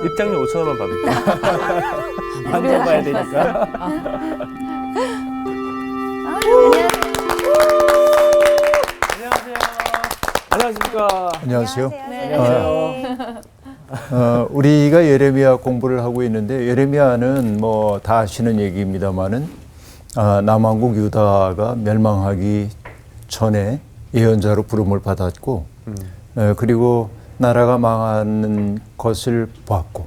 입장료 5,000원만 받을게요. 만져봐야 되니까. 안녕하십니까. 안녕하세요. 안녕하세요. 우리가 예레미야 공부를 하고 있는데 예레미야는 뭐 다 아시는 얘기입니다만은 남왕국 유다가 멸망하기 전에 예언자로 부름을 받았고 그리고 나라가 망하는 것을 봤고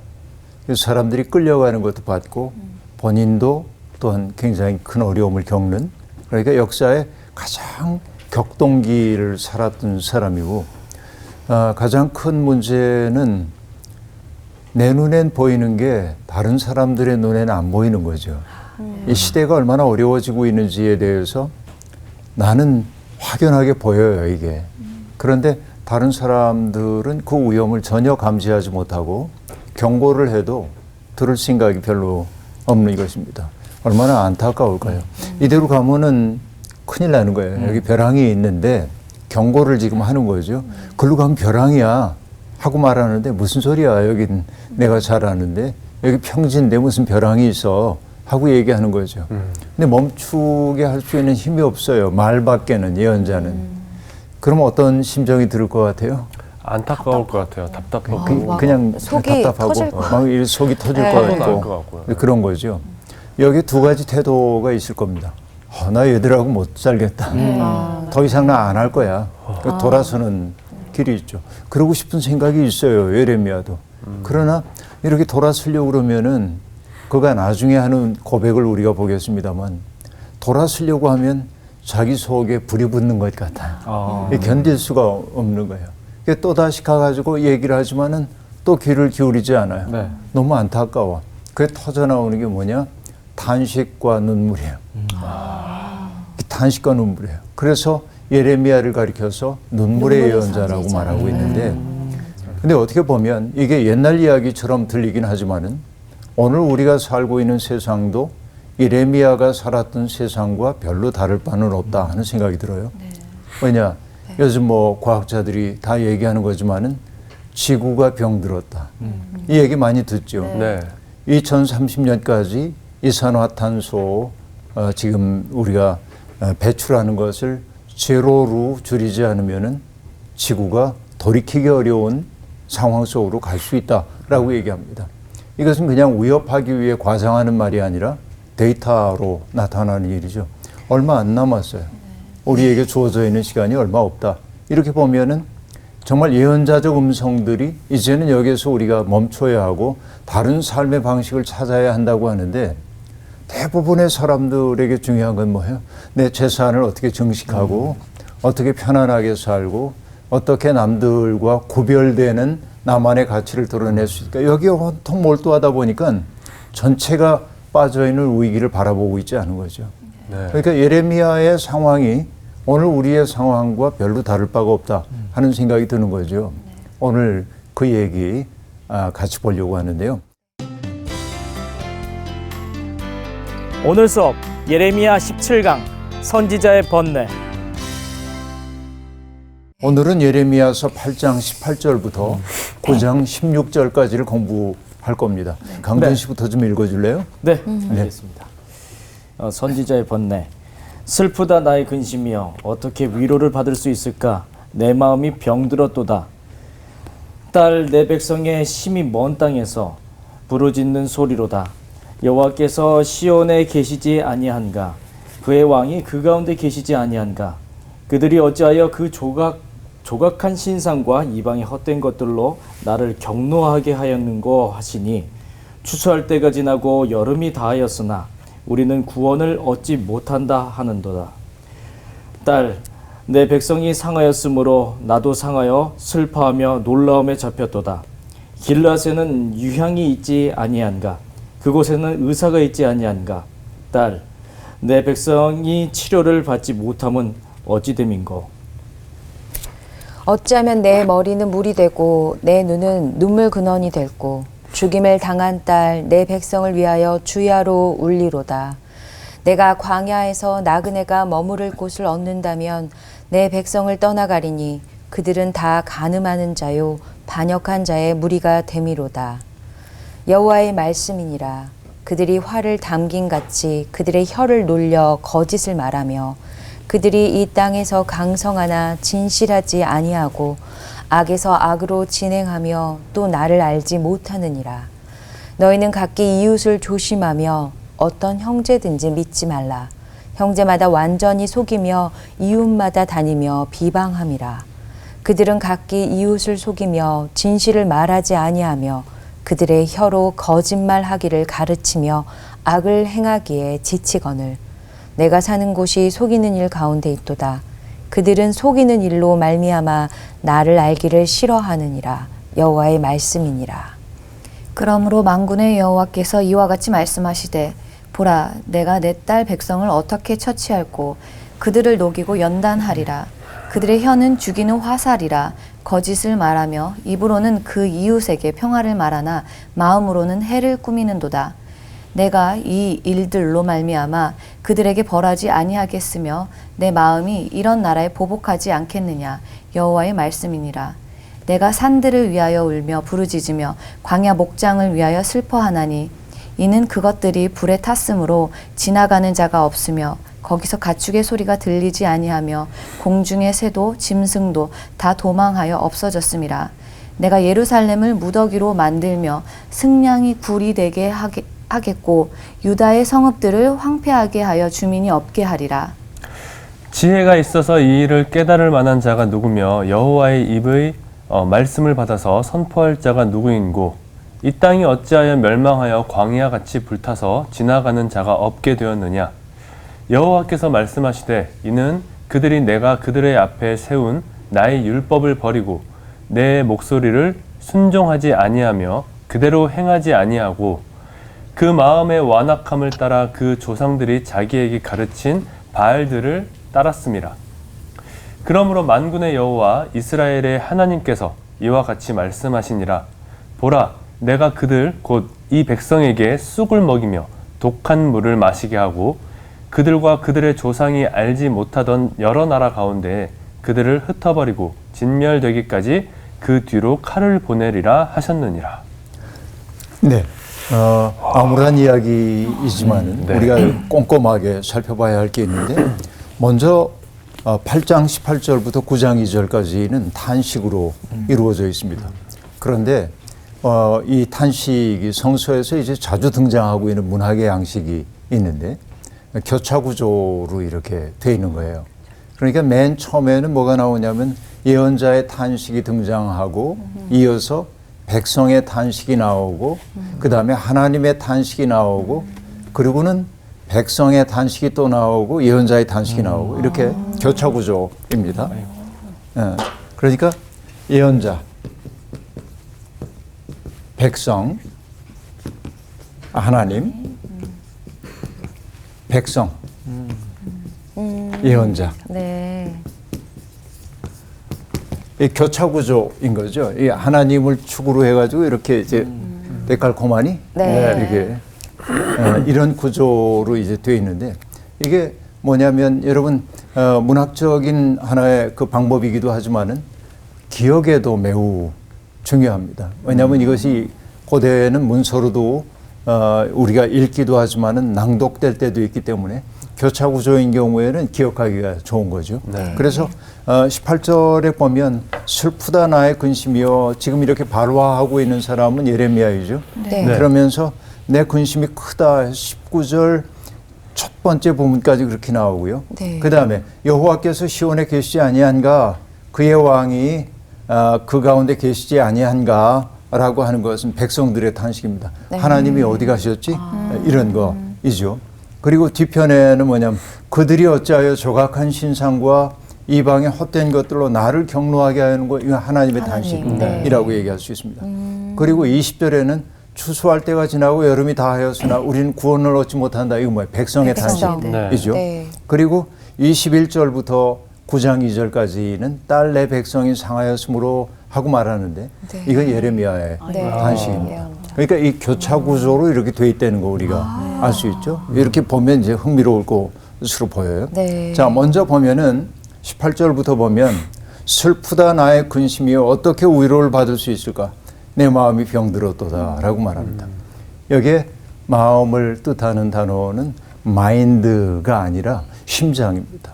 사람들이 끌려가는 것도 봤고 본인도 또한 굉장히 큰 어려움을 겪는 그러니까 역사의 가장 격동기를 살았던 사람이고 가장 큰 문제는 내 눈엔 보이는 게 다른 사람들의 눈에는 안 보이는 거죠. 이 시대가 얼마나 어려워지고 있는지에 대해서 나는 확연하게 보여요, 이게. 그런데 다른 사람들은 그 위험을 전혀 감지하지 못하고 경고를 해도 들을 생각이 별로 없는 것입니다. 얼마나 안타까울까요? 이대로 가면은 큰일 나는 거예요. 여기 벼랑이 있는데 경고를 지금 하는 거죠. 글로 가면 벼랑이야 하고 말하는데 무슨 소리야. 여긴 내가 잘 아는데 여기 평지인데 무슨 벼랑이 있어 하고 얘기하는 거죠. 근데 멈추게 할 수 있는 힘이 없어요. 말밖에는 예언자는. 그럼 어떤 심정이 들을 것 같아요? 안타까울 것 같아요. 답답하고. 그냥 속이 답답하고 터질 것 막 속이 터질 것 화도 날 같고 것 같고요. 그런 거죠. 여기 두 가지 태도가 있을 겁니다. 나 얘들하고 못 살겠다. 더 이상 나 안 할 거야. 돌아서는 길이 있죠. 그러고 싶은 생각이 있어요. 예레미야도. 그러나 이렇게 돌아서려고 그러면은 그가 나중에 하는 고백을 우리가 보겠습니다만 돌아서려고 하면 자기 속에 불이 붙는 것 같아요. 견딜 수가 없는 거예요. 또다시 가가지고 얘기를 하지만은 또 귀를 기울이지 않아요. 네. 너무 안타까워. 그게 터져나오는 게 뭐냐? 탄식과 눈물이에요. 탄식과 눈물이에요. 그래서 예레미야를 가리켜서 눈물의 예언자라고 말하고 있는데 근데 어떻게 보면 이게 옛날 이야기처럼 들리긴 하지만은 오늘 우리가 살고 있는 세상도 예레미야가 살았던 세상과 별로 다를 바는 없다 하는 생각이 들어요. 왜냐? 요즘 뭐 과학자들이 다 얘기하는 거지만은 지구가 병들었다. 이 얘기 많이 듣죠. 네. 2030년까지 이산화탄소 지금 우리가 배출하는 것을 제로로 줄이지 않으면은 지구가 돌이키기 어려운 상황 속으로 갈 수 있다라고 얘기합니다. 이것은 그냥 위협하기 위해 과장하는 말이 아니라 데이터로 나타나는 일이죠. 얼마 안 남았어요. 우리에게 주어져 있는 시간이 얼마 없다. 이렇게 보면은 정말 예언자적 음성들이 이제는 여기서 우리가 멈춰야 하고 다른 삶의 방식을 찾아야 한다고 하는데 대부분의 사람들에게 중요한 건 뭐예요? 내 재산을 어떻게 증식하고 어떻게 편안하게 살고 어떻게 남들과 구별되는 나만의 가치를 드러낼 수 있을까? 여기에 온통 몰두하다 보니까 전체가 빠져있는 위기를 바라보고 있지 않은 거죠. 네. 그러니까 예레미야의 상황이 오늘 우리의 상황과 별로 다를 바가 없다 하는 생각이 드는 거죠. 오늘 그 얘기 같이 보려고 하는데요. 오늘 수업 예레미야 17강 선지자의 번뇌. 오늘은 예레미야서 8장 18절부터 9장 16절까지를 공부할 겁니다. 강준 씨부터 좀 읽어줄래요? 네, 알겠습니다. 선지자의 번뇌. 슬프다 나의 근심이여 어떻게 위로를 받을 수 있을까? 내 마음이 병들었도다. 딸 내 백성의 심히 먼 땅에서 부르짖는 소리로다. 여호와께서 시온에 계시지 아니한가? 그의 왕이 그 가운데 계시지 아니한가? 그들이 어찌하여 그 조각한 신상과 이방의 헛된 것들로 나를 경노하게 하였는고 하시니 추수할 때가 지나고 여름이 다하였으나 우리는 구원을 얻지 못한다 하는도다. 딸, 내 백성이 상하였으므로 나도 상하여 슬퍼하며 놀라움에 잡혔도다. 길앗에는 유향이 있지 아니한가? 그곳에는 의사가 있지 아니한가? 딸, 내 백성이 치료를 받지 못함은 어찌됨인고? 어찌하면 내 머리는 물이 되고 내 눈은 눈물 근원이 될고 죽임을 당한 딸 내 백성을 위하여 주야로 울리로다. 내가 광야에서 나그네가 머무를 곳을 얻는다면 내 백성을 떠나가리니 그들은 다 간음하는 자요 반역한 자의 무리가 됨이로다. 여호와의 말씀이니라. 그들이 화를 담긴 같이 그들의 혀를 놀려 거짓을 말하며 그들이 이 땅에서 강성하나 진실하지 아니하고 악에서 악으로 진행하며 또 나를 알지 못하느니라. 너희는 각기 이웃을 조심하며 어떤 형제든지 믿지 말라. 형제마다 완전히 속이며 이웃마다 다니며 비방함이라. 그들은 각기 이웃을 속이며 진실을 말하지 아니하며 그들의 혀로 거짓말하기를 가르치며 악을 행하기에 지치거늘 내가 사는 곳이 속이는 일 가운데 있도다. 그들은 속이는 일로 말미암아 나를 알기를 싫어하느니라. 여호와의 말씀이니라. 그러므로 만군의 여호와께서 이와 같이 말씀하시되 보라 내가 내 딸 백성을 어떻게 처치할꼬 그들을 녹이고 연단하리라. 그들의 혀는 죽이는 화살이라. 거짓을 말하며 입으로는 그 이웃에게 평화를 말하나 마음으로는 해를 꾸미는도다. 내가 이 일들로 말미암아 그들에게 벌하지 아니하겠으며 내 마음이 이런 나라에 보복하지 않겠느냐. 여호와의 말씀이니라. 내가 산들을 위하여 울며 부르짖으며 광야 목장을 위하여 슬퍼하나니 이는 그것들이 불에 탔으므로 지나가는 자가 없으며 거기서 가축의 소리가 들리지 아니하며 공중의 새도 짐승도 다 도망하여 없어졌음이라. 내가 예루살렘을 무더기로 만들며 승냥이 굴이 되게 하겠고 유다의 성읍들을 황폐하게 하여 주민이 없게 하리라. 지혜가 있어서 이 일을 깨달을 만한 자가 누구며 여호와의 입의 말씀을 받아서 선포할 자가 누구인고 이 땅이 어찌하여 멸망하여 광야같이 불타서 지나가는 자가 없게 되었느냐. 여호와께서 말씀하시되 이는 그들이 내가 그들의 앞에 세운 나의 율법을 버리고 내 목소리를 순종하지 아니하며 그대로 행하지 아니하고 그 마음의 완악함을 따라 그 조상들이 자기에게 가르친 바알들을 따랐음이라. 그러므로 만군의 여호와 이스라엘의 하나님께서 이와 같이 말씀하시니라. 보라 내가 그들 곧 이 백성에게 쑥을 먹이며 독한 물을 마시게 하고 그들과 그들의 조상이 알지 못하던 여러 나라 가운데 그들을 흩어버리고 진멸되기까지 그 뒤로 칼을 보내리라 하셨느니라. 네. 아무런 이야기이지만 네. 우리가 꼼꼼하게 살펴봐야 할 게 있는데 먼저 8장 18절부터 9장 2절까지는 탄식으로 이루어져 있습니다. 그런데 이 탄식이 성서에서 이제 자주 등장하고 있는 문학의 양식이 있는데 교차구조로 이렇게 돼 있는 거예요. 그러니까 맨 처음에는 뭐가 나오냐면 예언자의 탄식이 등장하고 이어서 백성의 탄식이 나오고 그 다음에 하나님의 탄식이 나오고 그리고는 백성의 탄식이 또 나오고 예언자의 탄식이 나오고 이렇게 교차구조입니다. 그러니까 예언자, 백성, 하나님, 백성, 예언자. 네. 이 교차구조인 거죠. 이 하나님을 축으로 해가지고 이렇게 이제 데칼코마니 네. 이렇게 이런 구조로 이제 되어 있는데 이게 뭐냐면 여러분 문학적인 하나의 그 방법이기도 하지만은 기억에도 매우 중요합니다. 왜냐하면 이것이 고대에는 문서로도 우리가 읽기도 하지만은 낭독될 때도 있기 때문에 교차구조인 경우에는 기억하기가 좋은 거죠. 네. 그래서 18절에 보면 슬프다 나의 근심이여 지금 이렇게 발화하고 있는 사람은 예레미야이죠. 네. 네. 그러면서 내 근심이 크다 19절 첫 번째 부분까지 그렇게 나오고요. 네. 그 다음에 여호와께서 시온에 계시지 아니한가 그의 왕이 그 가운데 계시지 아니한가 라고 하는 것은 백성들의 탄식입니다. 네. 하나님이 어디 가셨지? 이런 거이죠. 그리고 뒤편에는 뭐냐면 그들이 어찌하여 조각한 신상과 이방의 헛된 것들로 나를 경노하게 하는 거 이거 하나님의 탄식이라고 얘기할 수 있습니다. 그리고 20절에는 추수할 때가 지나고 여름이 다하였으나 우리는 구원을 얻지 못한다. 이거 뭐예요? 백성의 백성. 탄식이죠. 네. 그리고 21절부터 9장 2절까지는 딸 내 백성이 상하였으므로 하고 말하는데 네. 이건 예레미야의 네. 탄식입니다. 그러니까 이 교차 구조로 이렇게 돼 있다는 거 우리가 알 수 있죠. 이렇게 보면 이제 흥미로울 것으로 보여요. 네. 자, 먼저 보면은 18절부터 보면 슬프다 나의 근심이여 어떻게 위로를 받을 수 있을까? 내 마음이 병들었도다라고 말합니다. 여기에 마음을 뜻하는 단어는 마인드가 아니라 심장입니다.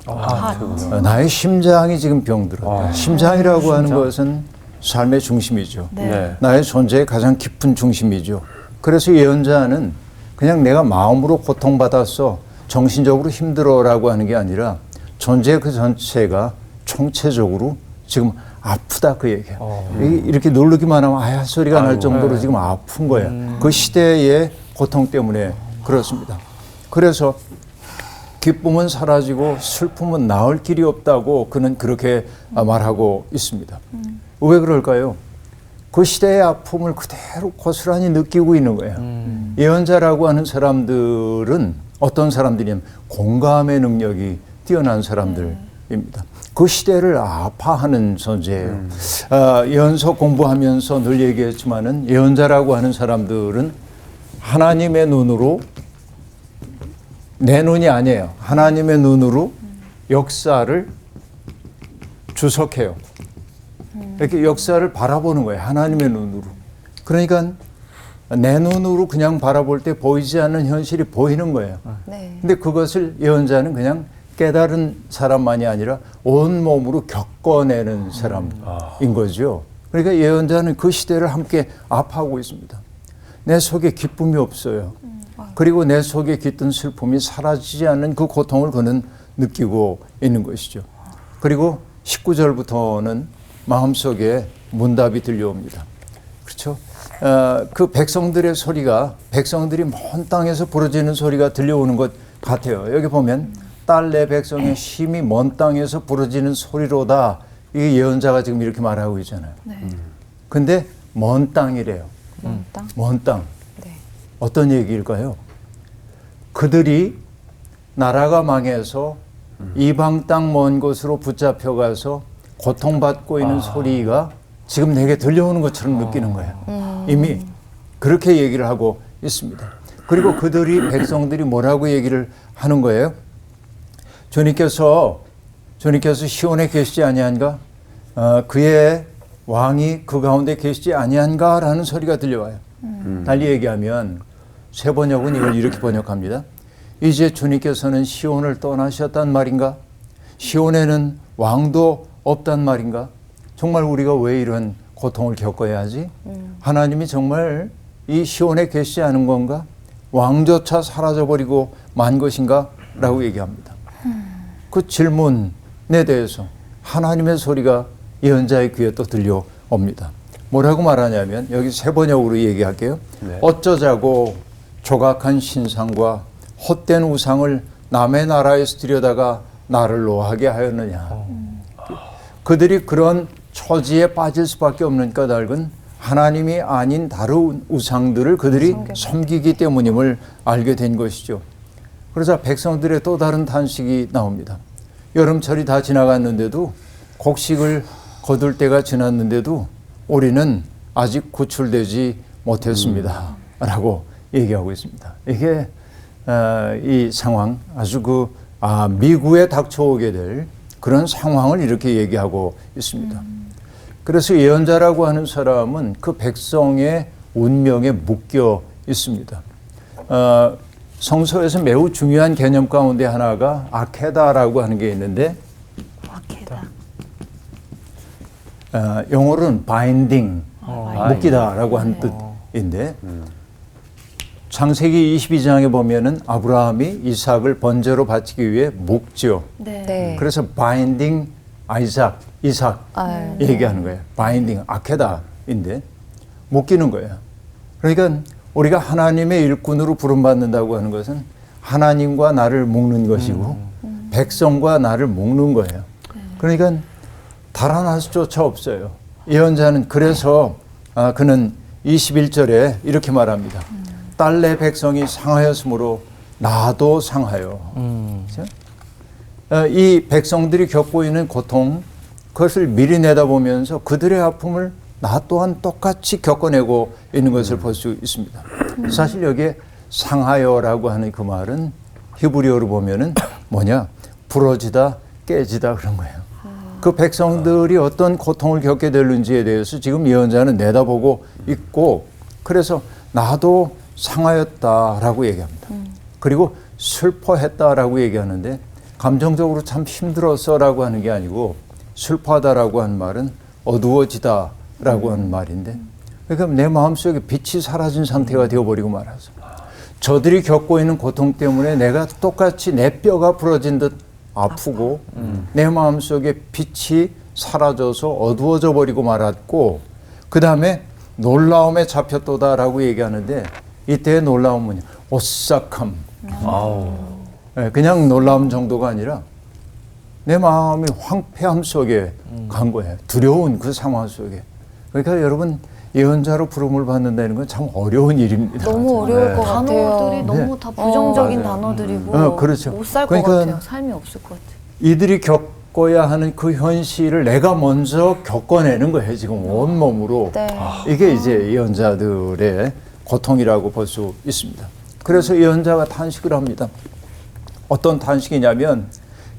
나의 심장이 지금 병들었다. 심장이라고 하는 것은 삶의 중심이죠. 네. 나의 존재의 가장 깊은 중심이죠. 그래서 예언자는 그냥 내가 마음으로 고통받았어, 정신적으로 힘들어라고 하는 게 아니라 존재 그 전체가 총체적으로 지금 아프다 그 얘기예요. 이렇게 누르기만 하면 아야 소리가 날 정도로 지금 아픈 거예요. 그 시대의 고통 때문에 그렇습니다. 그래서 기쁨은 사라지고 슬픔은 나을 길이 없다고 그는 그렇게 말하고 있습니다. 왜 그럴까요? 그 시대의 아픔을 그대로 고스란히 느끼고 있는 거예요. 예언자라고 하는 사람들은 어떤 사람들이냐면 공감의 능력이 뛰어난 사람들입니다. 그 시대를 아파하는 존재예요. 예언서 공부하면서 늘 얘기했지만은 예언자라고 하는 사람들은 하나님의 눈으로, 내 눈이 아니에요. 하나님의 눈으로 역사를 주석해요. 이렇게 역사를 바라보는 거예요. 하나님의 눈으로. 그러니까 내 눈으로 그냥 바라볼 때 보이지 않는 현실이 보이는 거예요. 네. 근데 그것을 예언자는 그냥 깨달은 사람만이 아니라 온몸으로 겪어내는 사람인 거죠. 그러니까 예언자는 그 시대를 함께 아파하고 있습니다. 내 속에 기쁨이 없어요. 그리고 내 속에 깃든 슬픔이 사라지지 않는 그 고통을 그는 느끼고 있는 것이죠. 그리고 19절부터는 마음속에 문답이 들려옵니다. 그렇죠? 그 백성들의 소리가, 백성들이 먼 땅에서 부르짖는 소리가 들려오는 것 같아요. 여기 보면 딸 내 백성의 심히 먼 땅에서 부르짖는 소리로다. 이 예언자가 지금 이렇게 말하고 있잖아요. 근데 먼 땅이래요. 먼 땅? 먼 땅. 네. 어떤 얘기일까요? 그들이 나라가 망해서 이방 땅 먼 곳으로 붙잡혀가서 고통받고 있는 소리가 지금 내게 들려오는 것처럼 느끼는 거예요. 이미 그렇게 얘기를 하고 있습니다. 그리고 그들이, 백성들이 뭐라고 얘기를 하는 거예요? 주님께서 시온에 계시지 아니한가? 그의 왕이 그 가운데 계시지 아니한가? 라는 소리가 들려와요. 달리 얘기하면 새 번역은 이걸 이렇게 번역합니다. 이제 주님께서는 시온을 떠나셨단 말인가? 시온에는 왕도 없단 말인가? 정말 우리가 왜 이런 고통을 겪어야 하지? 하나님이 정말 이 시온에 계시지 않은 건가? 왕조차 사라져버리고 만 것인가? 라고 얘기합니다. 그 질문에 대해서 하나님의 소리가 예언자의 귀에 또 들려옵니다. 뭐라고 말하냐면 여기 세 번역으로 얘기할게요. 네. 어쩌자고 조각한 신상과 헛된 우상을 남의 나라에서 들여다가 나를 노하게 하였느냐. 그들이 그런 처지에 빠질 수밖에 없는 까닭은 하나님이 아닌 다른 우상들을 그들이 섬기기 때문임을 알게 된 것이죠. 그러자 백성들의 또 다른 탄식이 나옵니다. 여름철이 다 지나갔는데도, 곡식을 거둘 때가 지났는데도 우리는 아직 구출되지 못했습니다. 라고 얘기하고 있습니다. 이게 이 상황, 아주 미국에 닥쳐오게 될 그런 상황을 이렇게 얘기하고 있습니다. 그래서 예언자라고 하는 사람은 그 백성의 운명에 묶여 있습니다. 성서에서 매우 중요한 개념 가운데 하나가 아케다라고 하는 게 있는데, 영어로는 binding, 묶이다라고 하는 뜻인데, 창세기 22장에 보면은 아브라함이 이삭을 번제로 바치기 위해 묶죠. 네. 그래서 binding 이삭 얘기하는 거예요. binding, 아케다인데 묶이는 거예요. 그러니까 우리가 하나님의 일꾼으로 부름받는다고 하는 것은 하나님과 나를 묶는 것이고 백성과 나를 묶는 거예요. 그러니까 달아날 수조차 없어요. 예언자는 그래서 그는 21절에 이렇게 말합니다. 딸 내 백성이 상하였으므로 나도 상하여. 이 백성들이 겪고 있는 고통, 그것을 미리 내다보면서 그들의 아픔을 나 또한 똑같이 겪어내고 있는 것을 볼 수 있습니다. 사실 여기에 상하여라고 하는 그 말은 히브리어로 보면은 뭐냐? 부러지다, 깨지다 그런 거예요. 그 백성들이 어떤 고통을 겪게 될는지에 대해서 지금 예언자는 내다보고 있고, 그래서 나도 상하였다라고 얘기합니다. 그리고 슬퍼했다라고 얘기하는데, 감정적으로 참 힘들었어라고 하는 게 아니고 슬퍼하다라고 하는 말은 어두워지다라고 하는 말인데, 그러니까 내 마음속에 빛이 사라진 상태가 되어버리고 말아서 저들이 겪고 있는 고통 때문에 내가 똑같이 내 뼈가 부러진 듯 아프고 내 마음속에 빛이 사라져서 어두워져 버리고 말았고, 그 다음에 놀라움에 잡혔도다라고 얘기하는데, 이때의 놀라움은 오싹함, 그냥 놀라움 정도가 아니라 내 마음이 황폐함 속에 간 거예요. 두려운 그 상황 속에. 그러니까 여러분, 예언자로 부름을 받는다는 건 참 어려운 일입니다. 너무 어려울 것 같아요. 단어들이 너무 다 부정적인 단어들이고 그렇죠. 못 살 것 그러니까 같아요. 삶이 없을 것 같아요. 이들이 겪어야 하는 그 현실을 내가 먼저 겪어내는 거예요. 지금 온몸으로. 네. 이게 이제 예언자들의 고통이라고 볼 수 있습니다. 그래서 예언자가 탄식을 합니다. 어떤 탄식이냐면,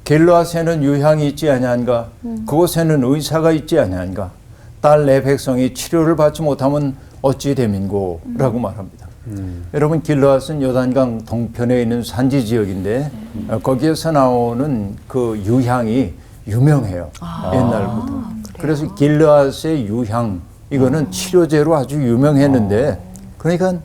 길르앗에는 유향이 있지 아니한가, 그곳에는 의사가 있지 아니한가, 딸 내 백성이 치료를 받지 못하면 어찌 됨인고 라고 말합니다. 여러분, 길르앗은 요단강 동편에 있는 산지 지역인데 거기에서 나오는 그 유향이 유명해요. 옛날부터. 그래서 길르앗의 유향, 이거는 치료제로 아주 유명했는데, 그러니까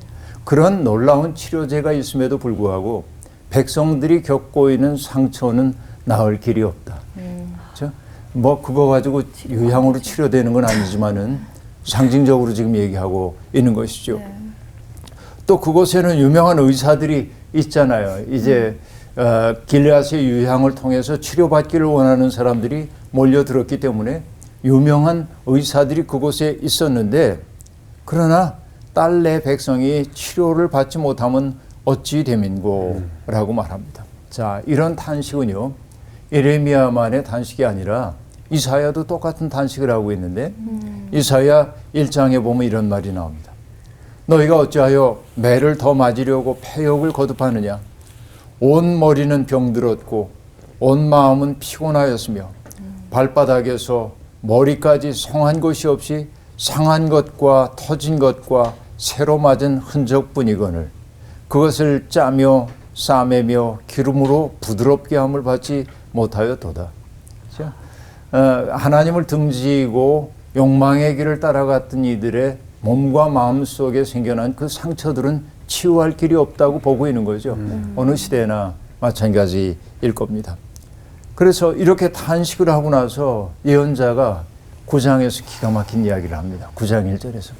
그런 놀라운 치료제가 있음에도 불구하고 백성들이 겪고 있는 상처는 나을 길이 없다. 그렇죠? 뭐 그거 가지고 유향으로 치료되는 건 아니지만은 상징적으로 지금 얘기하고 있는 것이죠. 또 그곳에는 유명한 의사들이 있잖아요. 이제 길르앗의 유향을 통해서 치료받기를 원하는 사람들이 몰려들었기 때문에 유명한 의사들이 그곳에 있었는데, 그러나 딸 내 백성이 치료를 받지 못하면 어찌 됨인고 라고 말합니다. 자, 이런 탄식은요, 예레미야만의 탄식이 아니라 이사야도 똑같은 탄식을 하고 있는데, 이사야 1장에 보면 이런 말이 나옵니다. 너희가 어찌하여 매를 더 맞으려고 패역을 거듭하느냐. 온 머리는 병들었고 온 마음은 피곤하였으며 발바닥에서 머리까지 성한 것이 없이 상한 것과 터진 것과 새로 맞은 흔적뿐이거늘 그것을 짜며 싸매며 기름으로 부드럽게 함을 받지 못하였도다. 하나님을 등지고 욕망의 길을 따라갔던 이들의 몸과 마음 속에 생겨난 그 상처들은 치유할 길이 없다고 보고 있는 거죠. 어느 시대나 마찬가지일 겁니다. 그래서 이렇게 탄식을 하고 나서 예언자가 9장에서 기가 막힌 이야기를 합니다. 9장 1절에서.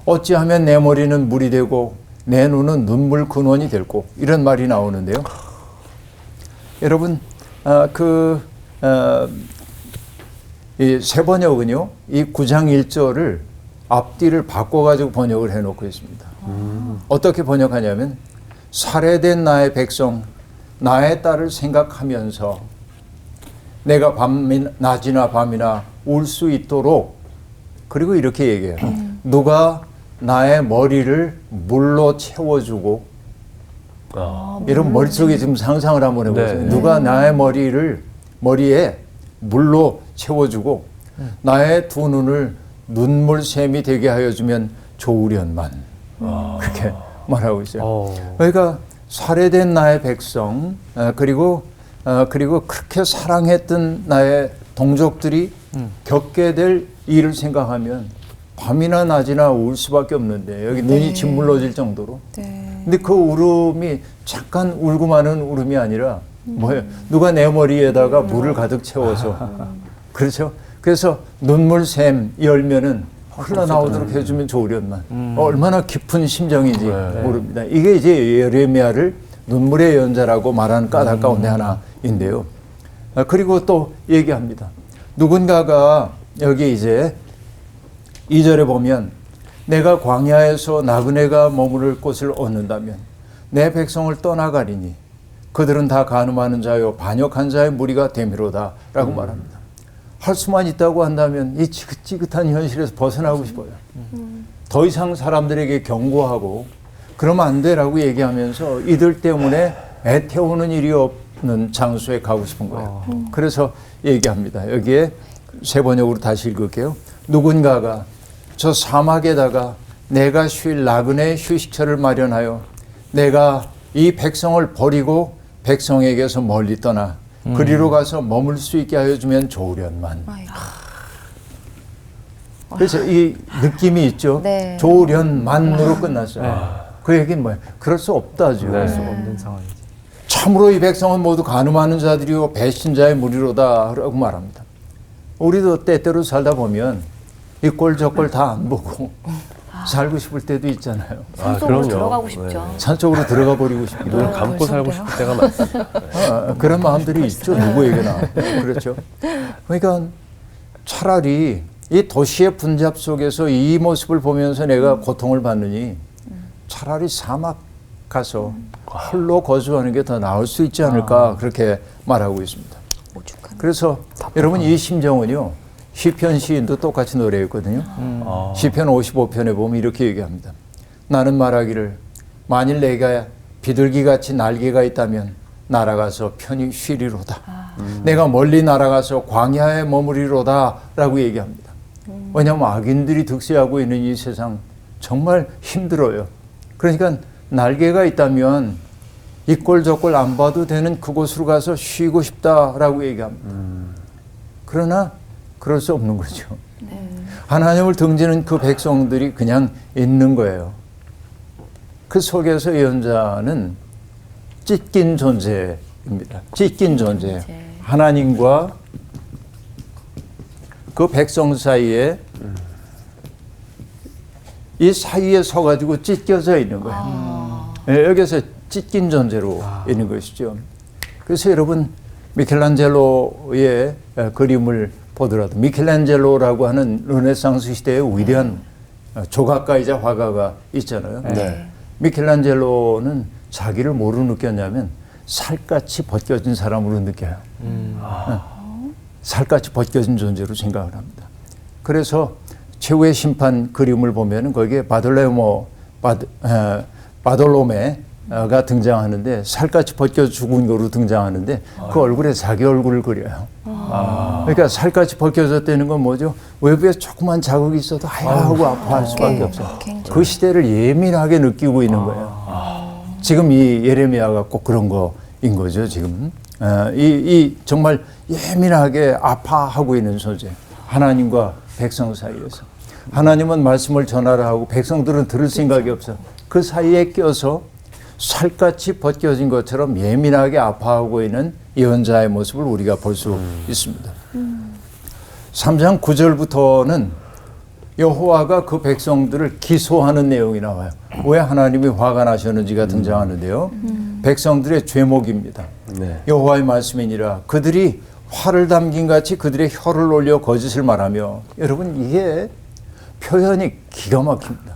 어찌하면 내 머리는 물이 되고 내 눈은 눈물 근원이 될고, 이런 말이 나오는데요. 여러분, 이 새 번역은요, 이 9장 1절을 앞뒤를 바꿔가지고 번역을 해놓고 있습니다. 어떻게 번역하냐면, 살해된 나의 백성, 나의 딸을 생각하면서 내가 낮이나 밤이나 울 수 있도록, 그리고 이렇게 얘기해요. 누가 나의 머리를 물로 채워주고, 이런 머릿속에 지금 상상을 한번 해보세요. 네. 누가 나의 머리에 물로 채워주고 나의 두 눈을 눈물샘이 되게 하여주면 좋으련만. 그렇게 말하고 있어요. 그러니까 살해된 나의 백성, 그리고 그렇게 사랑했던 나의 동족들이 겪게 될 일을 생각하면 밤이나 낮이나 울 수밖에 없는데, 여기 눈이 짓물러질 정도로. 근데 그 울음이 잠깐 울고 마는 울음이 아니라 뭐예요? 누가 내 머리에다가 물을 가득 채워서 그렇죠? 그래서 눈물샘 열면은 흘러나오도록 해주면 좋으련만. 얼마나 깊은 심정인지 모릅니다. 이게 이제 예레미야를 눈물의 연자라고 말하는 까닭 가운데 하나인데요. 그리고 또 얘기합니다. 누군가가 여기 이제 2절에 보면, 내가 광야에서 나그네가 머무를 곳을 얻는다면 내 백성을 떠나가리니 그들은 다 간음하는 자요 반역한 자의 무리가 되미로다 라고 말합니다. 할 수만 있다고 한다면 이 지긋지긋한 현실에서 벗어나고 싶어요. 더 이상 사람들에게 경고하고 그러면 안 되라고 얘기하면서 이들 때문에 애태우는 일이 장소에 가고 싶은 거예요. 그래서 얘기합니다. 여기에 세 번역으로 다시 읽을게요. 누군가가 저 사막에다가 내가 쉴 나그네 휴식처를 마련하여 내가 이 백성을 버리고 백성에게서 멀리 떠나 그리로 가서 머물 수 있게 하여 주면 좋으련만. 그래서 이 느낌이 있죠. 네. 좋으련만으로 끝났어요. 그 얘기는 뭐예요? 그럴 수 없다죠. 네. 없는 상황이지. 참으로 이 백성은 모두 간음하는 자들이요 배신자의 무리로다라고 말합니다. 우리도 때때로 살다 보면 이 꼴 저 꼴 다 안 보고 살고 싶을 때도 있잖아요. 산속으로 들어가고 싶죠. 산 쪽으로 들어가 버리고 싶기도 눈을 하고. 감고 살고 싶을 때가 많습니다. 그런 마음들이 있죠. 누구에게나. 그렇죠. 그러니까 차라리 이 도시의 분잡 속에서 이 모습을 보면서 내가 고통을 받느니 차라리 사막 가서 홀로 거주하는 게 더 나을 수 있지 않을까 그렇게 말하고 있습니다. 그래서 여러분 이 심정은요. 시편 시인도 똑같이 노래했거든요. 시편 55편에 보면 이렇게 얘기합니다. 나는 말하기를 만일 내가 비둘기같이 날개가 있다면 날아가서 편히 쉬리로다. 내가 멀리 날아가서 광야에 머무리로다 라고 얘기합니다. 왜냐하면 악인들이 득세하고 있는 이 세상 정말 힘들어요. 그러니까 날개가 있다면 이 꼴 저 꼴 안 봐도 되는 그곳으로 가서 쉬고 싶다라고 얘기합니다. 그러나 그럴 수 없는 거죠. 하나님을 등지는 그 백성들이 그냥 있는 거예요. 그 속에서 예언자는 찢긴 존재입니다. 찢긴 존재. 하나님과 그 백성 사이에 이 사이에 서가지고 찢겨져 있는 거예요. 네, 여기서 찢긴 존재로 있는 것이죠. 그래서 여러분 미켈란젤로의 그림을 보더라도 미켈란젤로라고 하는 르네상스 시대의 위대한 조각가이자 화가가 있잖아요. 네. 미켈란젤로는 자기를 뭐로 느꼈냐면 살갗이 벗겨진 사람으로 느껴요. 살갗이 벗겨진 존재로 생각을 합니다. 그래서 최후의 심판 그림을 보면 거기에 바돌로메가 등장하는데 살갗이 벗겨 죽은 거로 등장하는데 그 얼굴에 자기 얼굴을 그려요. 그러니까 살갗이 벗겨졌다는 건 뭐죠? 외부에 조그만 자극이 있어도 하고 아파할 수밖에 없어요. 그 시대를 예민하게 느끼고 있는 거예요. 지금 이 예레미야가 꼭 그런 거인 거죠. 지금 이 정말 예민하게 아파하고 있는 소재. 하나님과 백성 사이에서 하나님은 말씀을 전하라 하고 백성들은 들을 생각이 없어. 그 사이에 껴서 살갗이 벗겨진 것처럼 예민하게 아파하고 있는 예언자의 모습을 우리가 볼 수 있습니다. 3장 9절부터는 여호와가 그 백성들을 기소하는 내용이 나와요. 왜 하나님이 화가 나셨는지가 등장하는데요. 백성들의 죄목입니다. 네. 여호와의 말씀이니라 그들이 화를 담긴 같이 그들의 혀를 올려 거짓을 말하며. 여러분 이게 표현이 기가 막힙니다.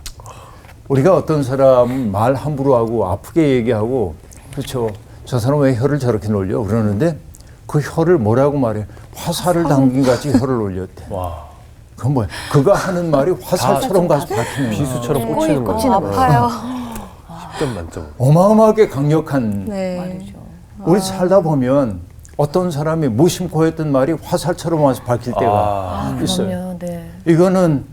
우리가 어떤 사람은 말 함부로 하고 아프게 얘기하고 그렇죠. 저 사람 왜 혀를 저렇게 놀려 그러는데 그 혀를 뭐라고 말해? 화살을 담긴 같이 혀를 올렸대. 와. 그건 뭐야? 그가 하는 말이 화살처럼 가서 박히는 거야. 비수처럼 꽂히는 거예요. 꽂히는 아파요. 10점 만점. 어마어마하게 강력한 네. 우리 살다 보면 어떤 사람이 무심코 했던 말이 화살처럼 와서 박힐 때가 있어요. 그럼요. 네. 이거는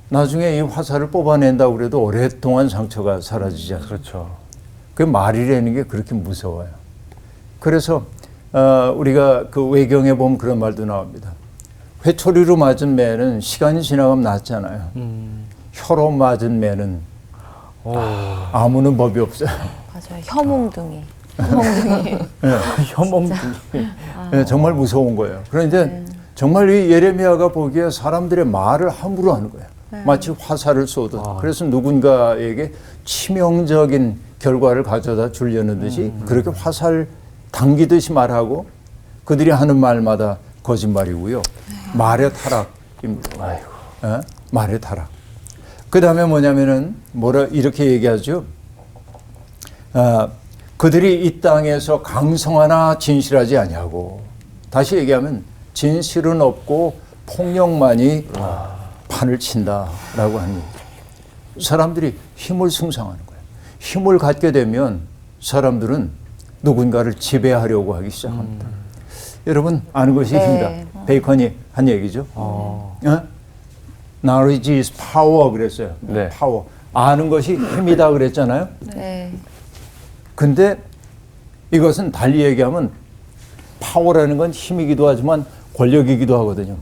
나중에 이 화살을 뽑아낸다고 그래도 오랫동안 상처가 사라지지 않아요. 그렇죠. 그 말이라는 게 그렇게 무서워요. 그래서 우리가 그 외경에 보면 그런 말도 나옵니다. 회초리로 맞은 매는 시간이 지나가면 낫잖아요. 혀로 맞은 매는 아무는 법이 없어요. 맞아요. 혀몽둥이. 혐오증. 네, 정말 무서운 거예요. 그런데 정말 이 예레미야가 보기에 사람들의 말을 함부로 하는 거예요. 마치 화살을 쏘듯. 그래서 누군가에게 치명적인 결과를 가져다 주려는 듯이 그렇게 화살 당기듯이 말하고 그들이 하는 말마다 거짓말이고요. 말의 타락입니다. 말의 타락. 그 다음에 뭐냐면은 이렇게 얘기하죠. 그들이 이 땅에서 강성하나 진실하지 아니하고. 다시 얘기하면 진실은 없고 폭력만이 판을 친다라고 하는 거죠. 사람들이 힘을 숭상하는 거예요. 힘을 갖게 되면 사람들은 누군가를 지배하려고 하기 시작합니다. 여러분 아는 것이 네. 힘이다. 베이컨이 한 얘기죠. Knowledge is power 그랬어요. 네. 파워. 아는 것이 힘이다 그랬잖아요. 네. 근데 이것은 달리 얘기하면 파워라는 건 힘이기도 하지만 권력이기도 하거든요.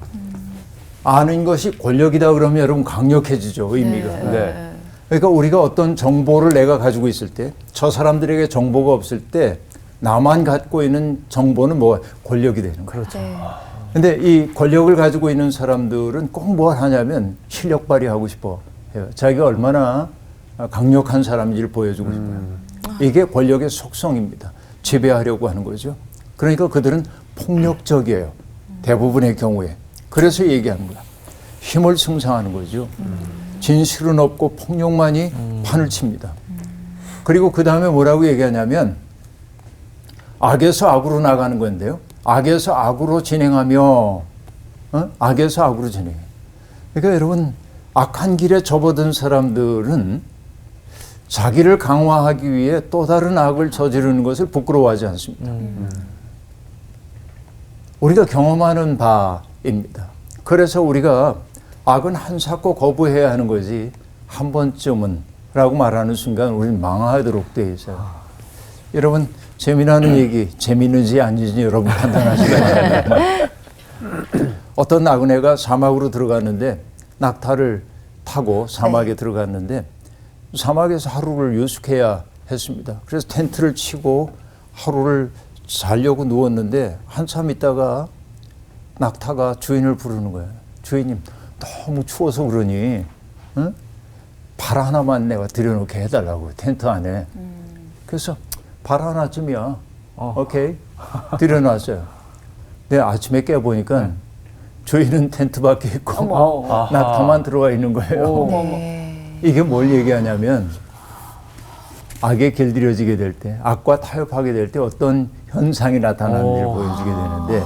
아는 것이 권력이다 그러면 여러분 강력해지죠, 의미가. 네. 그러니까 우리가 어떤 정보를 내가 가지고 있을 때 저 사람들에게 정보가 없을 때 나만 갖고 있는 정보는 뭐 권력이 되는 거예요. 그렇죠. 네. 근데 이 권력을 가지고 있는 사람들은 꼭 뭘 하냐면 실력 발휘하고 싶어 해요. 자기가 얼마나 강력한 사람인지를 보여주고 싶어요. 이게 권력의 속성입니다. 지배하려고 하는 거죠. 그러니까 그들은 폭력적이에요. 대부분의 경우에. 그래서 얘기하는 거야. 힘을 승상하는 거죠. 진실은 없고 폭력만이 판을 칩니다. 그리고 그 다음에 뭐라고 얘기하냐면 악에서 악으로 나가는 건데요. 악에서 악으로 진행하며 악에서 악으로 진행해. 그러니까 여러분 악한 길에 접어든 사람들은 자기를 강화하기 위해 또 다른 악을 저지르는 것을 부끄러워하지 않습니다. 우리가 경험하는 바입니다. 그래서 우리가 악은 한사코 거부해야 하는 거지 한 번쯤은 라고 말하는 순간 우리는 망하도록 되어 있어요. 여러분 재미나는 얘기, 재미있는지 아닌지 여러분 판단하시면 돼요. 어떤 나그네가 사막으로 들어갔는데 낙타를 타고 사막에 들어갔는데 사막에서 하루를 유숙해야 했습니다. 그래서 텐트를 치고 하루를 자려고 누웠는데 한참 있다가 낙타가 주인을 부르는 거예요. 주인님 너무 추워서 그러니 응? 발 하나만 내가 들여놓게 해달라고 텐트 안에. 그래서 발 하나쯤이야. 오케이. 들여놨어요. 근데 아침에 깨보니까 주인은 텐트 밖에 있고 낙타만 들어와 있는 거예요. 네. 이게 뭘 얘기하냐면 악에 길들여지게 될 때, 악과 타협하게 될 때 어떤 현상이 나타나는지를 보여주게 되는데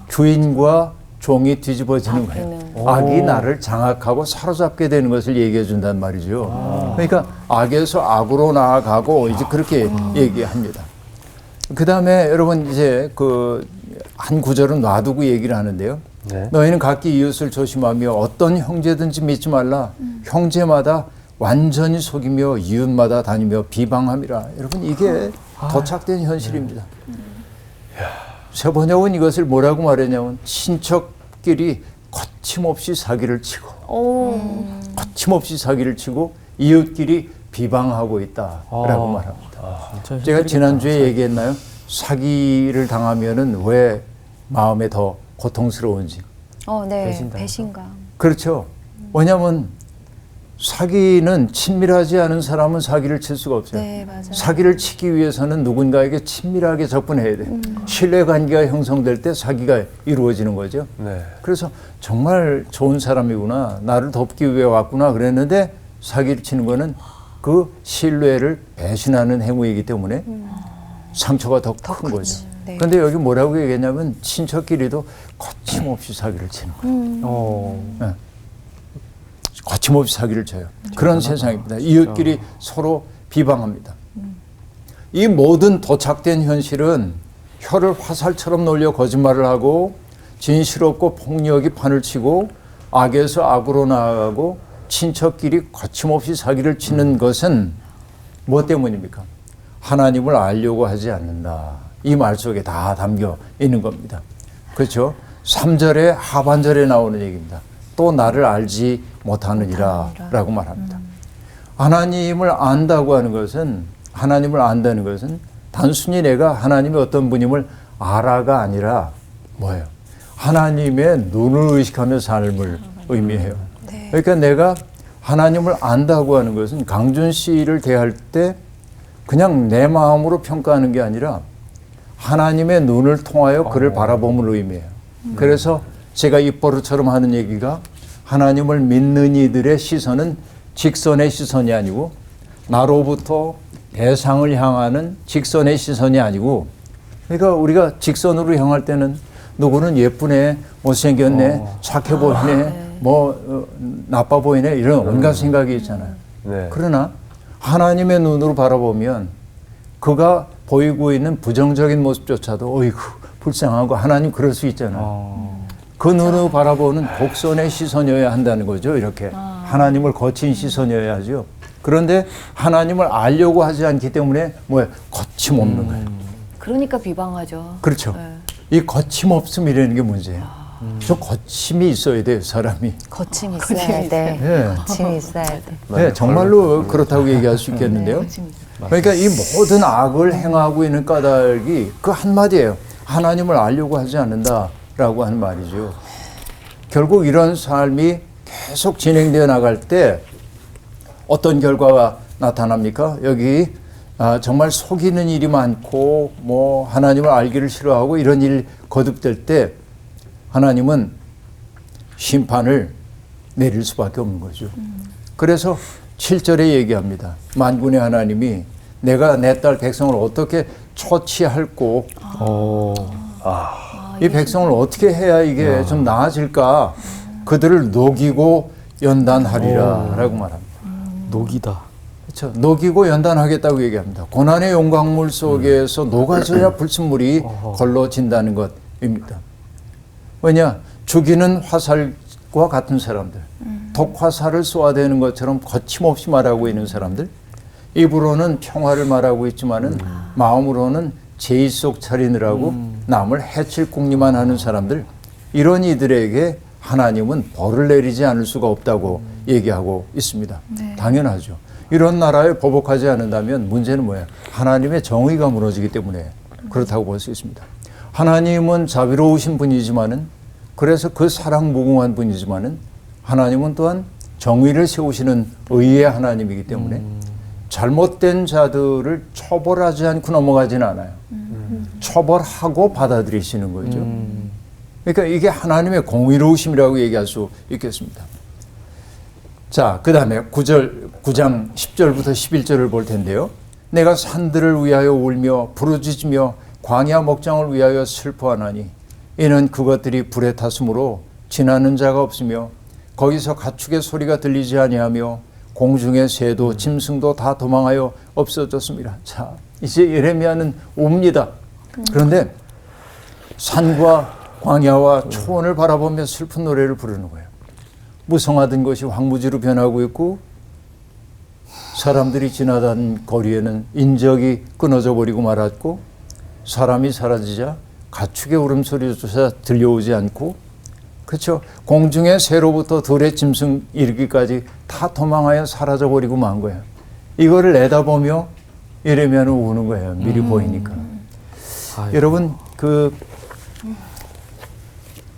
주인과 종이 뒤집어지는 거예요. 악이 나를 장악하고 사로잡게 되는 것을 얘기해 준단 말이죠. 그러니까 악에서 악으로 나아가고 이제 그렇게 얘기합니다. 그 다음에 여러분 이제 그 한 구절은 놔두고 얘기를 하는데요. 네. 너희는 각기 이웃을 조심하며 어떤 형제든지 믿지 말라. 형제마다 완전히 속이며 이웃마다 다니며 비방함이라. 여러분 이게 도착된 현실입니다. 새 번역은 이것을 뭐라고 말했냐면 친척끼리 거침없이 사기를 치고 거침없이 사기를 치고 이웃끼리 비방하고 있다라고 말합니다. 제가 지난주에 얘기했나요? 사기를 당하면은 왜 마음에 더 고통스러운지. 네. 배신감. 그렇죠. 왜냐하면 사기는 친밀하지 않은 사람은 사기를 칠 수가 없어요. 네, 맞아요. 사기를 치기 위해서는 누군가에게 친밀하게 접근해야 돼요. 신뢰관계가 형성될 때 사기가 이루어지는 거죠. 네. 그래서 정말 좋은 사람이구나, 나를 돕기 위해 왔구나 그랬는데 사기를 치는 거는 그 신뢰를 배신하는 행위이기 때문에 상처가 더 큰 거죠. 네. 그런데 여기 뭐라고 얘기했냐면 친척끼리도 거침없이 사기를 치는 거예요. 네. 거침없이 사기를 쳐요. 그런 세상입니다. 이웃끼리 서로 비방합니다. 이 모든 도착된 현실은 혀를 화살처럼 놀려 거짓말을 하고 진실 없고 폭력이 판을 치고 악에서 악으로 나아가고 친척끼리 거침없이 사기를 치는 것은 무엇 때문입니까? 하나님을 알려고 하지 않는다. 이 말 속에 다 담겨 있는 겁니다. 그렇죠? 3절에 하반절에 나오는 얘기입니다. 또 나를 알지 못하느니라 라고 말합니다. 하나님을 안다고 하는 것은, 하나님을 안다는 것은 단순히 내가 하나님의 어떤 분임을 알아가 아니라 뭐예요? 하나님의 눈을 의식하며 삶을 의미해요. 그러니까 내가 하나님을 안다고 하는 것은 강준 씨를 대할 때 그냥 내 마음으로 평가하는 게 아니라 하나님의 눈을 통하여 그를 바라봄을 의미해요. 그래서 제가 입버릇처럼 하는 얘기가 하나님을 믿는 이들의 시선은 직선의 시선이 아니고 나로부터 대상을 향하는 직선의 시선이 아니고, 그러니까 우리가 직선으로 향할 때는 누구는 예쁘네, 못생겼네, 착해 보이네, 나빠 보이네 이런 온갖 생각이 있잖아요. 네. 그러나 하나님의 눈으로 바라보면 그가 보이고 있는 부정적인 모습조차도 어이구 불쌍하고 하나님 그럴 수 있잖아요. 그 눈으로 바라보는 독선의 시선이어야 한다는 거죠. 이렇게 하나님을 거친 시선이어야죠. 그런데 하나님을 알려고 하지 않기 때문에 뭐예요? 거침없는 거예요. 그러니까 비방하죠. 그렇죠. 이 거침없음이라는 게 문제예요. 저 거침이 있어야 돼요, 사람이. 거침이 있어야 돼. 네. 거침이 있어야 돼. 네, 정말로 그렇다고 얘기할 수 있겠는데요. 그러니까 이 모든 악을 행하고 있는 까닭이 그 한마디예요. 하나님을 알려고 하지 않는다라고 하는 말이죠. 결국 이런 삶이 계속 진행되어 나갈 때 어떤 결과가 나타납니까? 여기 정말 속이는 일이 많고 뭐 하나님을 알기를 싫어하고 이런 일 거듭될 때 하나님은 심판을 내릴 수밖에 없는 거죠. 그래서 7절에 얘기합니다. 만군의 하나님이 내가 내 딸 백성을 어떻게 처치할고 이 백성을 어떻게 해야 이게 좀 나아질까? 그들을 녹이고 연단하리라 라고 말합니다. 녹이다. 그렇죠. 녹이고 연단하겠다고 얘기합니다. 고난의 용광물 속에서 녹아져야 불순물이 걸러진다는 것입니다. 왜냐? 죽이는 화살과 같은 사람들, 독화살을 쏘아대는 것처럼 거침없이 말하고 있는 사람들, 입으로는 평화를 말하고 있지만은 마음으로는 제의속 차리느라고 남을 해칠 궁리만 하는 사람들, 이런 이들에게 하나님은 벌을 내리지 않을 수가 없다고 얘기하고 있습니다. 당연하죠. 이런 나라에 보복하지 않는다면 문제는 뭐예요? 하나님의 정의가 무너지기 때문에 그렇다고 볼 수 있습니다. 하나님은 자비로우신 분이지만은, 그래서 그 사랑 무궁한 분이지만은, 하나님은 또한 정의를 세우시는 의의 하나님이기 때문에 잘못된 자들을 처벌하지 않고 넘어가지는 않아요. 처벌하고 받아들이시는 거죠. 그러니까 이게 하나님의 공의로우심이라고 얘기할 수 있겠습니다. 자, 그 다음에 9장 10절부터 11절을 볼 텐데요. 내가 산들을 위하여 울며 부르짖으며 광야 목장을 위하여 슬퍼하나니 이는 그것들이 불에 탔으므로 지나는 자가 없으며 거기서 가축의 소리가 들리지 아니하며 공중의 새도 짐승도 다 도망하여 없어졌습니다. 자, 이제 예레미야는 옵니다. 그런데 산과 광야와 초원을 바라보며 슬픈 노래를 부르는 거예요. 무성하던 것이 황무지로 변하고 있고 사람들이 지나던 거리에는 인적이 끊어져 버리고 말았고 사람이 사라지자 가축의 울음소리조차 들려오지 않고, 그렇죠. 공중의 새로부터 들의 짐승 이르기까지 다 도망하여 사라져 버리고 만 거예요. 이거를 내다보며 예레미야는 우는 거예요. 미리 보이니까. 여러분, 그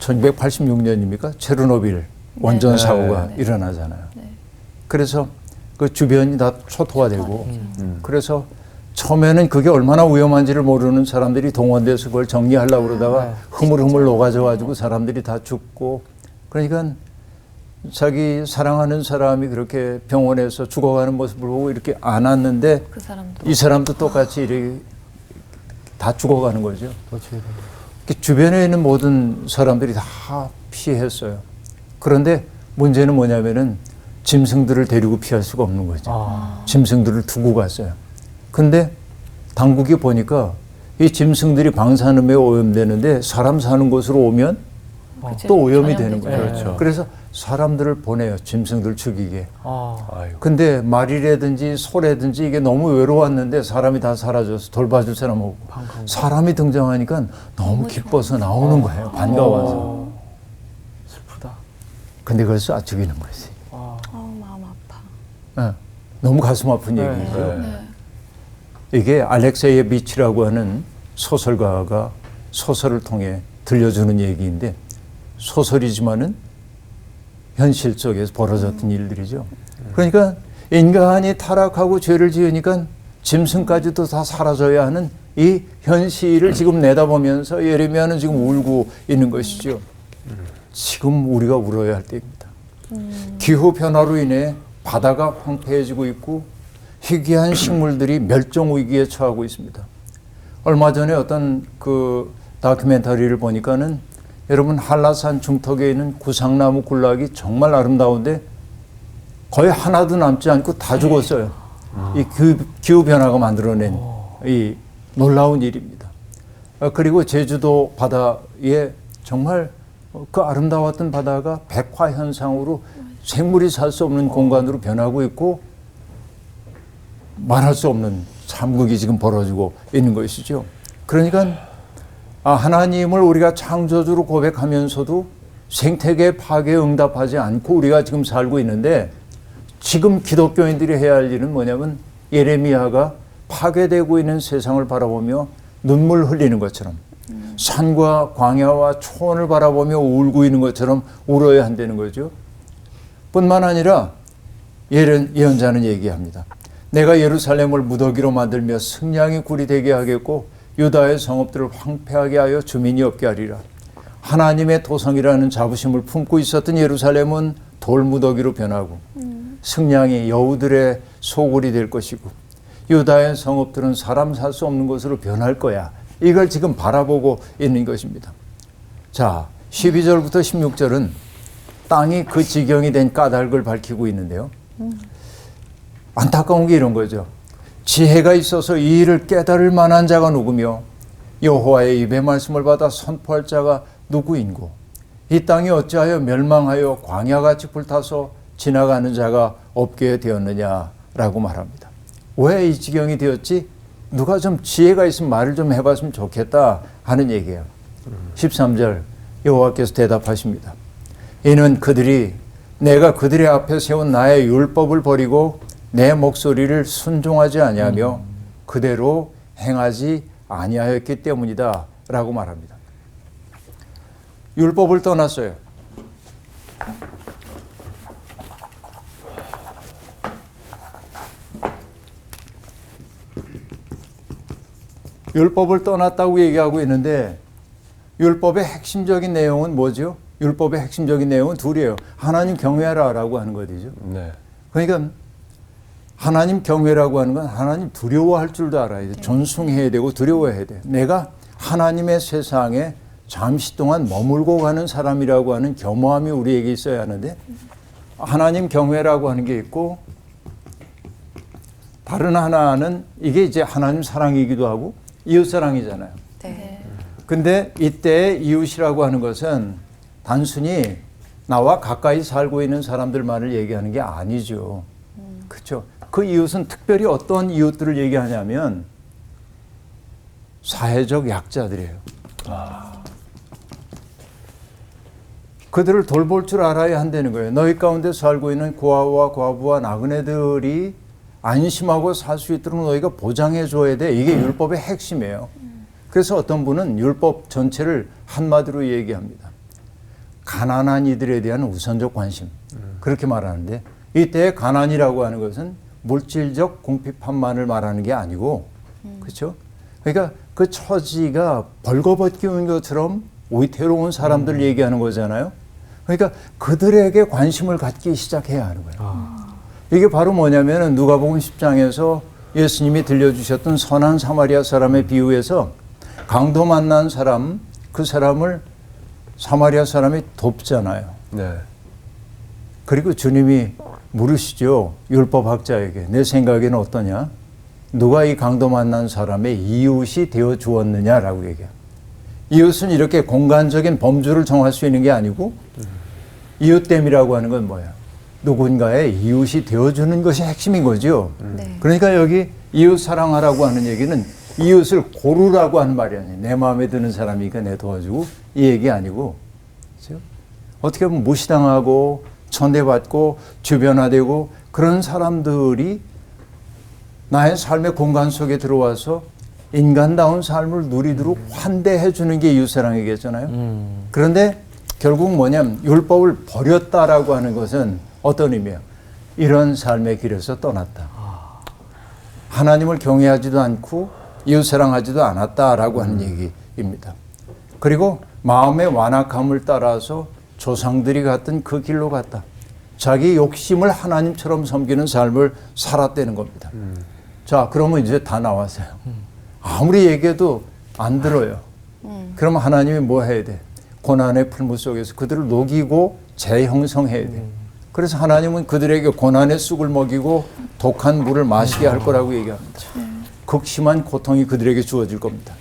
1986년입니까? 체르노빌 원전 사고가 일어나잖아요. 그래서 그 주변이 다 초토화되고, 그래서 처음에는 그게 얼마나 위험한지를 모르는 사람들이 동원돼서 그걸 정리하려고 그러다가 흐물흐물 녹아져가지고 사람들이 다 죽고, 그러니까 자기 사랑하는 사람이 그렇게 병원에서 죽어가는 모습을 보고 이렇게 안았는데 그 사람도. 이 사람도 똑같이 이렇게 다 죽어가는 거죠. 주변에 있는 모든 사람들이 다 피했어요. 그런데 문제는 뭐냐면은 짐승들을 데리고 피할 수가 없는 거죠. 짐승들을 두고 갔어요. 근데 당국이 보니까 이 짐승들이 방사능에 오염되는데 사람 사는 곳으로 오면 또 오염이 되는 거예요. 그렇죠. 그래서 사람들을 보내요. 짐승들 죽이게. 근데 말이라든지 소라든지 이게 너무 외로웠는데 사람이 다 사라져서 돌봐줄 사람 없고 사람이 등장하니까 너무 기뻐서 나오는 거예요. 반가워서. 슬프다. 근데 그걸 쏴 죽이는 거지. 마음 아파. 너무 가슴 아픈 얘기죠. 이게 알렉세이 미치라고 하는 소설가가 소설을 통해 들려주는 얘기인데, 소설이지만은 현실 속에서 벌어졌던 일들이죠. 그러니까 인간이 타락하고 죄를 지으니까 짐승까지도 다 사라져야 하는 이 현실을 지금 내다보면서 예레미야는 지금 울고 있는 것이죠. 지금 우리가 울어야 할 때입니다. 기후 변화로 인해 바다가 황폐해지고 있고 희귀한 식물들이 멸종 위기에 처하고 있습니다. 얼마 전에 어떤 그 다큐멘터리를 보니까는 여러분 한라산 중턱에 있는 구상나무 군락이 정말 아름다운데 거의 하나도 남지 않고 다 죽었어요. 이 기후 변화가 만들어낸 이 놀라운 일입니다. 그리고 제주도 바다에 정말 그 아름다웠던 바다가 백화 현상으로 생물이 살 수 없는 공간으로 변하고 있고 말할 수 없는 참극이 지금 벌어지고 있는 것이죠. 그러니까 하나님을 우리가 창조주로 고백하면서도 생태계 파괴에 응답하지 않고 우리가 지금 살고 있는데, 지금 기독교인들이 해야 할 일은 뭐냐면 예레미야가 파괴되고 있는 세상을 바라보며 눈물 흘리는 것처럼, 산과 광야와 초원을 바라보며 울고 있는 것처럼 울어야 한다는 거죠. 뿐만 아니라 예언자는 얘기합니다. 내가 예루살렘을 무더기로 만들며 승냥이 굴이 되게 하겠고 유다의 성읍들을 황폐하게 하여 주민이 없게 하리라. 하나님의 도성이라는 자부심을 품고 있었던 예루살렘은 돌무더기로 변하고 승냥이 여우들의 소굴이 될 것이고 유다의 성읍들은 사람 살 수 없는 곳으로 변할 거야. 이걸 지금 바라보고 있는 것입니다. 자, 12절부터 16절은 땅이 그 지경이 된 까닭을 밝히고 있는데요. 안타까운 게 이런 거죠. 지혜가 있어서 이 일을 깨달을 만한 자가 누구며 여호와의 입의 말씀을 받아 선포할 자가 누구인고 이 땅이 어찌하여 멸망하여 광야같이 불타서 지나가는 자가 없게 되었느냐라고 말합니다. 왜 이 지경이 되었지? 누가 좀 지혜가 있으면 말을 좀 해봤으면 좋겠다 하는 얘기예요. 13절 여호와께서 대답하십니다. 이는 그들이 내가 그들의 앞에 세운 나의 율법을 버리고 내 목소리를 순종하지 아니하며 그대로 행하지 아니하였기 때문이다 라고 말합니다. 율법을 떠났어요. 율법을 떠났다고 얘기하고 있는데 율법의 핵심적인 내용은 뭐죠? 율법의 핵심적인 내용은 둘이에요. 하나님 경외하라 라고 하는 것이죠. 네. 그러니까 하나님 경외라고 하는 건 하나님 두려워할 줄도 알아야 돼. 존숭해야 되고 두려워해야 돼. 내가 하나님의 세상에 잠시 동안 머물고 가는 사람이라고 하는 겸허함이 우리에게 있어야 하는데 하나님 경외라고 하는 게 있고 다른 하나는 이게 이제 하나님 사랑이기도 하고 이웃 사랑이잖아요. 네. 근데 이때 이웃이라고 하는 것은 단순히 나와 가까이 살고 있는 사람들만을 얘기하는 게 아니죠. 그렇죠? 그 이웃은 특별히 어떤 이웃들을 얘기하냐면 사회적 약자들이에요. 그들을 돌볼 줄 알아야 한다는 거예요. 너희 가운데 살고 있는 고아와 과부와 나그네들이 안심하고 살 수 있도록 너희가 보장해 줘야 돼. 이게 율법의 핵심이에요. 그래서 어떤 분은 율법 전체를 한마디로 얘기합니다. 가난한 이들에 대한 우선적 관심. 그렇게 말하는데 이때 가난이라고 하는 것은 물질적 궁핍함만을 말하는 게 아니고 그렇죠? 그러니까 그 처지가 벌거벗기는 것처럼 위태로운 사람들을 얘기하는 거잖아요. 그러니까 그들에게 관심을 갖기 시작해야 하는 거예요. 이게 바로 뭐냐면은 누가복음 10장에서 예수님이 들려주셨던 선한 사마리아 사람의 비유에서 강도 만난 사람, 그 사람을 사마리아 사람이 돕잖아요. 네. 그리고 주님이 물으시죠. 율법학자에게 내 생각에는 어떠냐? 누가 이 강도 만난 사람의 이웃이 되어 주었느냐라고 얘기해요. 이웃은 이렇게 공간적인 범주를 정할 수 있는 게 아니고 이웃됨이라고 하는 건 뭐야? 누군가의 이웃이 되어주는 것이 핵심인 거죠. 네. 그러니까 여기 이웃 사랑하라고 하는 얘기는 이웃을 고르라고 하는 말이 아니에요. 내 마음에 드는 사람이니까 내 도와주고 이 얘기 아니고 그렇죠? 어떻게 보면 무시당하고 천대받고 주변화되고 그런 사람들이 나의 삶의 공간 속에 들어와서 인간다운 삶을 누리도록 환대해 주는 게 이웃사랑이겠잖아요. 그런데 결국 뭐냐면 율법을 버렸다라고 하는 것은 어떤 의미예요? 이런 삶의 길에서 떠났다. 하나님을 경외하지도 않고 이웃사랑하지도 않았다라고 하는 얘기입니다. 그리고 마음의 완악함을 따라서 조상들이 갔던 그 길로 갔다. 자기 욕심을 하나님처럼 섬기는 삶을 살았다는 겁니다. 자, 그러면 이제 다 나왔어요. 아무리 얘기해도 안 들어요. 그러면 하나님이 뭐 해야 돼? 고난의 풀무 속에서 그들을 녹이고 재형성해야 돼. 그래서 하나님은 그들에게 고난의 쑥을 먹이고 독한 물을 마시게 할 거라고 얘기합니다. 극심한 고통이 그들에게 주어질 겁니다.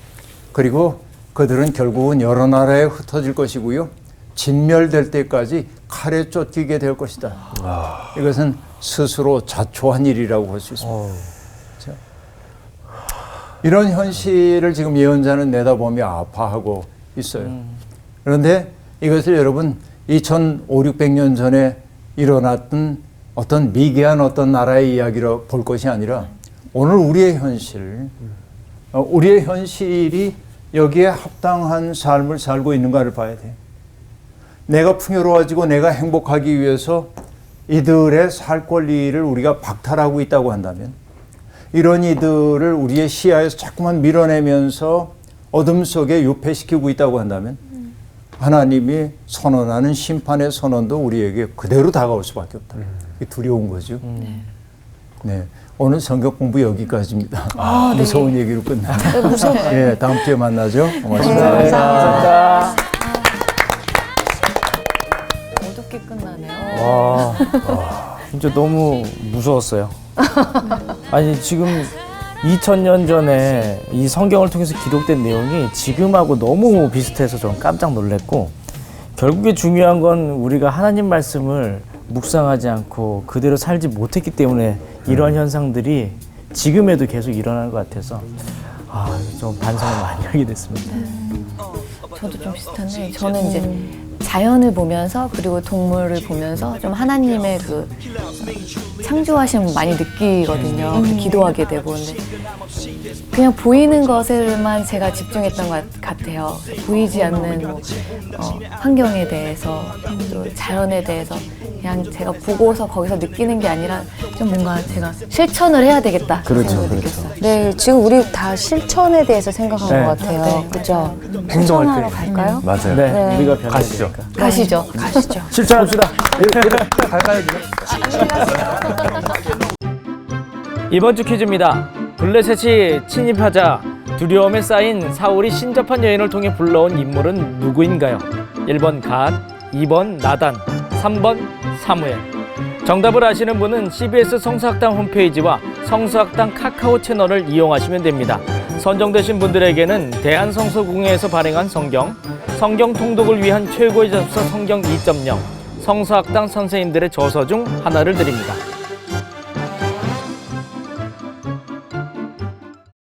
그리고 그들은 결국은 여러 나라에 흩어질 것이고요. 진멸될 때까지 칼에 쫓기게 될 것이다. 이것은 스스로 자초한 일이라고 볼 수 있습니다. 자, 이런 현실을 지금 예언자는 내다보며 아파하고 있어요. 그런데 이것을 여러분 2500, 600년 전에 일어났던 어떤 미개한 어떤 나라의 이야기로 볼 것이 아니라 오늘 우리의 현실, 우리의 현실이 여기에 합당한 삶을 살고 있는가를 봐야 돼요. 내가 풍요로워지고 내가 행복하기 위해서 이들의 살 권리를 우리가 박탈하고 있다고 한다면, 이런 이들을 우리의 시야에서 자꾸만 밀어내면서 어둠 속에 유폐시키고 있다고 한다면 하나님이 선언하는 심판의 선언도 우리에게 그대로 다가올 수밖에 없다. 이게 두려운 거죠. 네. 오늘 성경 공부 여기까지입니다. 무서운 얘기로 끝나요. 네, 무서워요. 예, 다음 주에 만나죠. 고맙습니다. 네, 감사합니다. 어둡게 끝나네요. 와, 진짜 너무 무서웠어요. 아니 지금 2000년 전에 이 성경을 통해서 기록된 내용이 지금하고 너무 비슷해서 좀 깜짝 놀랐고, 결국에 중요한 건 우리가 하나님 말씀을 묵상하지 않고 그대로 살지 못했기 때문에 이러한 현상들이 지금에도 계속 일어나는 것 같아서 좀 반성을 많이 하게 됐습니다. 저도 좀 비슷한데, 저는 이제 자연을 보면서 그리고 동물을 보면서 좀 하나님의 그 창조하심을 많이 느끼거든요. 기도하게 되고. 근데 그냥 보이는 것에만 제가 집중했던 것 같아요. 보이지 않는 환경에 대해서, 또 자연에 대해서 그냥 제가 보고서 거기서 느끼는 게 아니라 좀 뭔가 제가 실천을 해야 되겠다. 그렇죠, 느꼈어요. 네, 지금 우리 다 실천에 대해서 생각한 네. 것 같아요. 네. 그렇죠? 행동할 실천하러 때. 갈까요? 맞아요. 네, 네. 우리가 변해야 가시죠. 되니까. 가시죠. 가시죠. 실천합시다. 갈까요? 이번 주 퀴즈입니다. 블레셋이 침입하자 두려움에 쌓인 사울이 신접한 여인을 통해 불러온 인물은 누구인가요? 1번 갓, 2번 나단, 3번 사무엘. 정답을 아시는 분은 CBS 성서학당 홈페이지와 성서학당 카카오 채널을 이용하시면 됩니다. 선정되신 분들에게는 대한성서공회에서 발행한 성경 통독을 위한 최고의 접서 성경 2.0, 성서학당 선생님들의 저서 중 하나를 드립니다.